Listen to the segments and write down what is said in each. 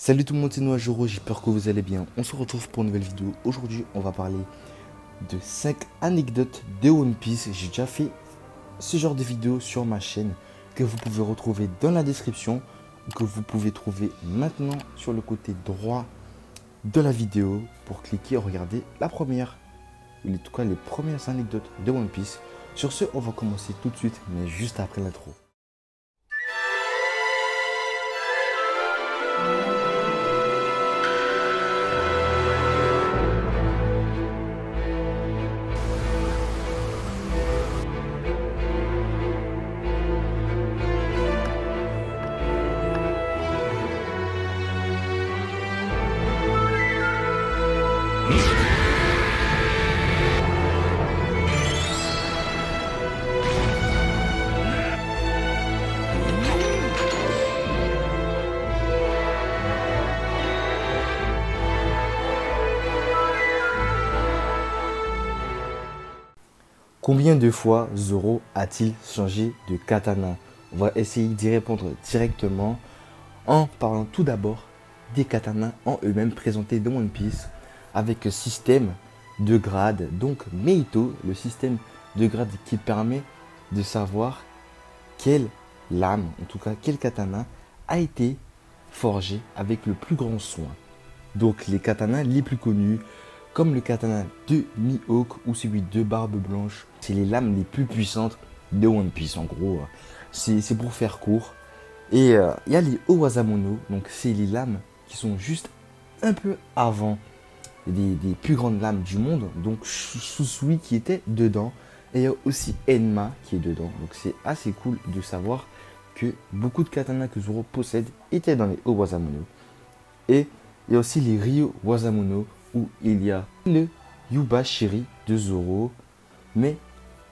Salut tout le monde, c'est Noajoro, j'espère que vous allez bien. On se retrouve pour une nouvelle vidéo. Aujourd'hui, on va parler de 5 anecdotes de One Piece. J'ai déjà fait ce genre de vidéo sur ma chaîne que vous pouvez retrouver dans la description ou que vous pouvez trouver maintenant sur le côté droit de la vidéo pour cliquer et regarder la première, ou en tout cas les premières anecdotes de One Piece. Sur ce, on va commencer tout de suite, mais juste après l'intro. Combien de fois Zoro a-t-il changé de katana? On va essayer d'y répondre directement en parlant tout d'abord des katanas en eux-mêmes présentés dans One Piece avec un système de grade. Donc Meito, le système de grade qui permet de savoir quelle lame, en tout cas quel katana, a été forgé avec le plus grand soin. Donc les katanas les plus connus, comme le katana de Mihawk ou celui de Barbe Blanche, c'est les lames les plus puissantes de One Piece. En gros, c'est pour faire court. Et il y a les Owazamono, donc c'est les lames qui sont juste un peu avant des plus grandes lames du monde. Donc Susui qui était dedans. Et il y a aussi Enma qui est dedans. Donc c'est assez cool de savoir que beaucoup de katanas que Zoro possède étaient dans les Owazamono. Et il y a aussi les Ryo Wazamono où il y a le Yubashiri de Zoro. Mais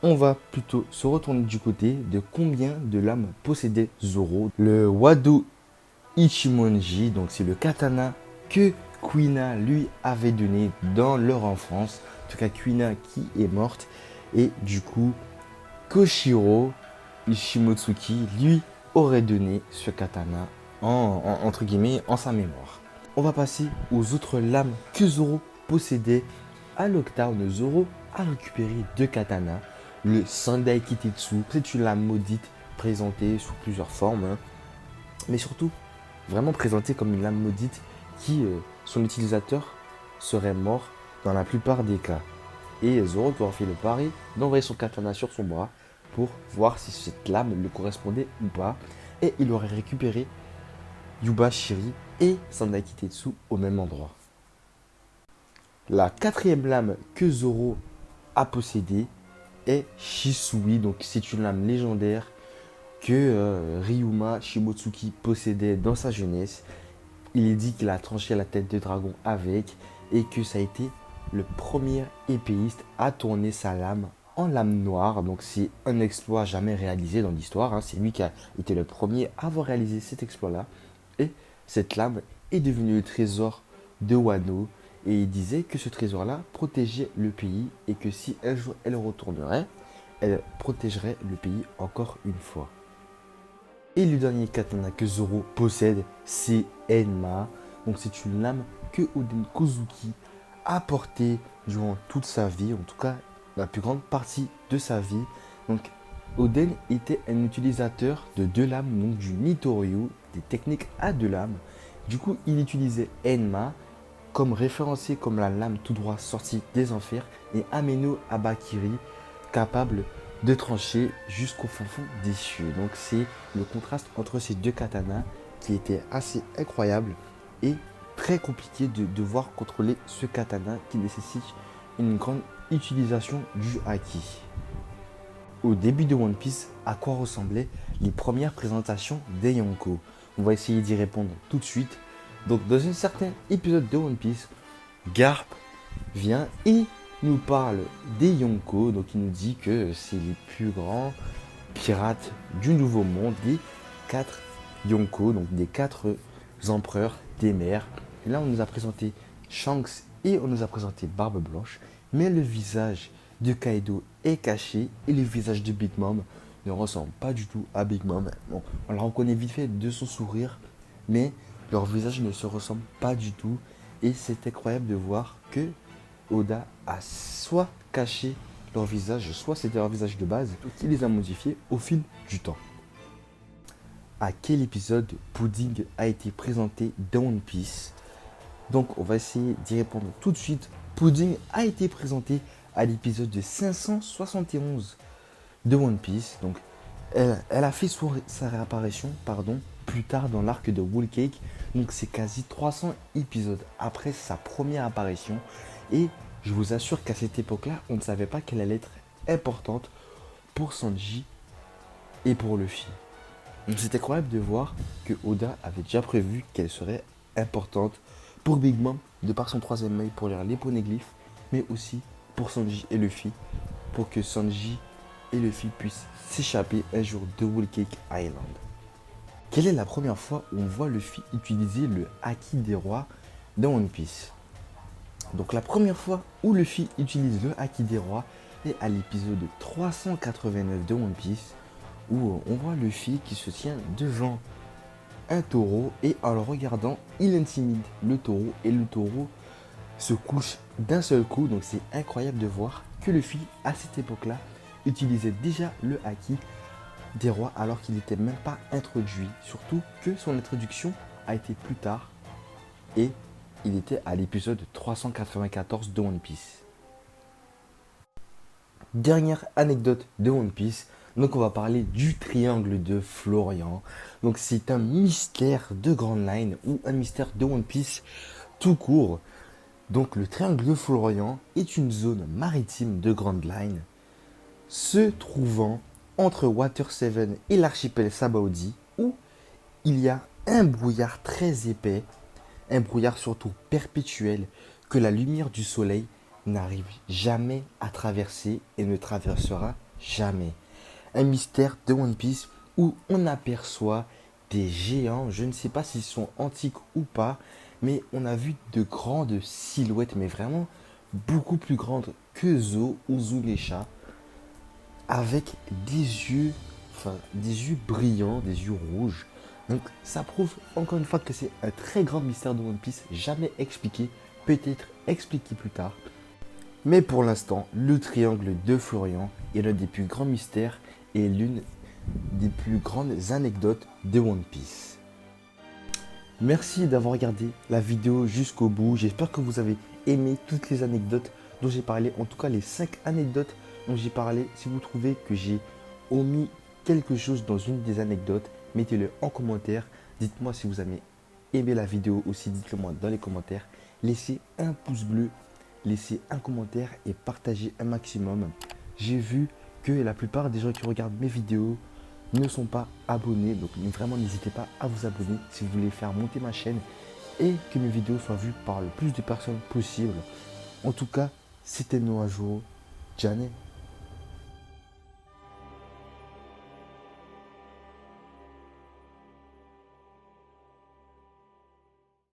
on va plutôt se retourner du côté de combien de lames possédait Zoro. Le Wado Ichimonji, donc c'est le katana que Kuina lui avait donné dans leur enfance. En tout cas, Kuina qui est morte. Et du coup, Koshiro Ishimotsuki lui aurait donné ce katana entre guillemets en sa mémoire. On va passer aux autres lames que Zoro possédait. À Lockdown, Zoro a récupéré deux katanas. Le Sandai Kitetsu, c'est une lame maudite présentée sous plusieurs formes, mais surtout vraiment présentée comme une lame maudite qui, son utilisateur, serait mort dans la plupart des cas. Et Zoro aurait fait le pari d'envoyer son katana sur son bras pour voir si cette lame lui correspondait ou pas. Et il aurait récupéré Yubashiri et Sandai Kitetsu au même endroit. La quatrième lame que Zoro a possédée est Shisui, donc c'est une lame légendaire que Ryuma Shimotsuki possédait dans sa jeunesse. Il est dit qu'il a tranché la tête de dragon avec et que ça a été le premier épéiste à tourner sa lame en lame noire. Donc c'est un exploit jamais réalisé dans l'histoire. C'est lui qui a été le premier à avoir réalisé cet exploit-là. Et cette lame est devenue le trésor de Wano. Et il disait que ce trésor-là protégeait le pays et que si un jour elle retournerait, elle protégerait le pays encore une fois. Et le dernier katana que Zoro possède, c'est Enma. Donc c'est une lame que Oden Kozuki a portée durant toute sa vie, en tout cas la plus grande partie de sa vie. Donc Oden était un utilisateur de deux lames, donc du Nitoryu, des techniques à deux lames. Du coup, il utilisait Enma comme référencé comme la lame tout droit sortie des enfers et Ameno Abakiri capable de trancher jusqu'au fond des cieux. Donc c'est le contraste entre ces deux katanas qui était assez incroyable et très compliqué de devoir contrôler ce katana qui nécessite une grande utilisation du haki. Au début de One Piece, à quoi ressemblaient les premières présentations des Yonko? On va essayer d'y répondre tout de suite. Donc dans un certain épisode de One Piece, Garp vient et nous parle des Yonko. Donc il nous dit que c'est les plus grands pirates du Nouveau Monde, des 4 Yonko, donc des 4 empereurs des mers. Et là on nous a présenté Shanks et on nous a présenté Barbe Blanche. Mais le visage de Kaido est caché et le visage de Big Mom ne ressemble pas du tout à Big Mom. Bon, on la reconnaît vite fait de son sourire, mais leurs visages ne se ressemblent pas du tout. Et c'est incroyable de voir que Oda a soit caché leur visage, soit c'était leur visage de base, qui les a modifiés au fil du temps. À quel épisode Pudding a été présenté dans One Piece? Donc on va essayer d'y répondre tout de suite. Pudding a été présenté à l'épisode de 571 de One Piece. Donc elle a fait sa réapparition plus tard dans l'arc de Whole Cake. Donc c'est quasi 300 épisodes après sa première apparition. Et je vous assure qu'à cette époque-là, on ne savait pas qu'elle allait être importante pour Sanji et pour Luffy. Donc c'est incroyable de voir que Oda avait déjà prévu qu'elle serait importante pour Big Mom, de par son troisième œil, pour lire les poneglyphes, mais aussi pour Sanji et Luffy, pour que Sanji et Luffy puissent s'échapper un jour de Whole Cake Island. Quelle est la première fois où on voit Luffy utiliser le Haki des rois dans One Piece? Donc la première fois où Luffy utilise le Haki des rois est à l'épisode 389 de One Piece, où on voit Luffy qui se tient devant un taureau et en le regardant, il intimide le taureau et le taureau se couche d'un seul coup. Donc c'est incroyable de voir que Luffy à cette époque-là utilisait déjà le Haki des rois alors qu'il n'était même pas introduit. Surtout que son introduction a été plus tard et il était à l'épisode 394 de One Piece. Dernière anecdote de One Piece. Donc on va parler du triangle de Florian. Donc c'est un mystère de Grand Line ou un mystère de One Piece tout court. Donc le triangle de Florian est une zone maritime de Grand Line se trouvant entre Water 7 et l'archipel Sabaody, où il y a un brouillard très épais, un brouillard surtout perpétuel, que la lumière du soleil n'arrive jamais à traverser et ne traversera jamais. Un mystère de One Piece où on aperçoit des géants, je ne sais pas s'ils sont antiques ou pas, mais on a vu de grandes silhouettes, mais vraiment beaucoup plus grandes que Zo ou Zunisha, avec des yeux brillants, des yeux rouges. Donc ça prouve encore une fois que c'est un très grand mystère de One Piece, jamais expliqué, peut-être expliqué plus tard. Mais pour l'instant, le triangle de Florian est l'un des plus grands mystères et l'une des plus grandes anecdotes de One Piece. Merci d'avoir regardé la vidéo jusqu'au bout. J'espère que vous avez aimé toutes les anecdotes dont j'ai parlé, en tout cas les 5 anecdotes dont j'ai parlé. Si vous trouvez que j'ai omis quelque chose dans une des anecdotes, mettez-le en commentaire. Dites-moi si vous avez aimé la vidéo aussi, dites-le moi dans les commentaires. Laissez un pouce bleu, laissez un commentaire et partagez un maximum. J'ai vu que la plupart des gens qui regardent mes vidéos ne sont pas abonnés, donc vraiment n'hésitez pas à vous abonner si vous voulez faire monter ma chaîne et que mes vidéos soient vues par le plus de personnes possible. En tout cas, c'était Noajo Jane.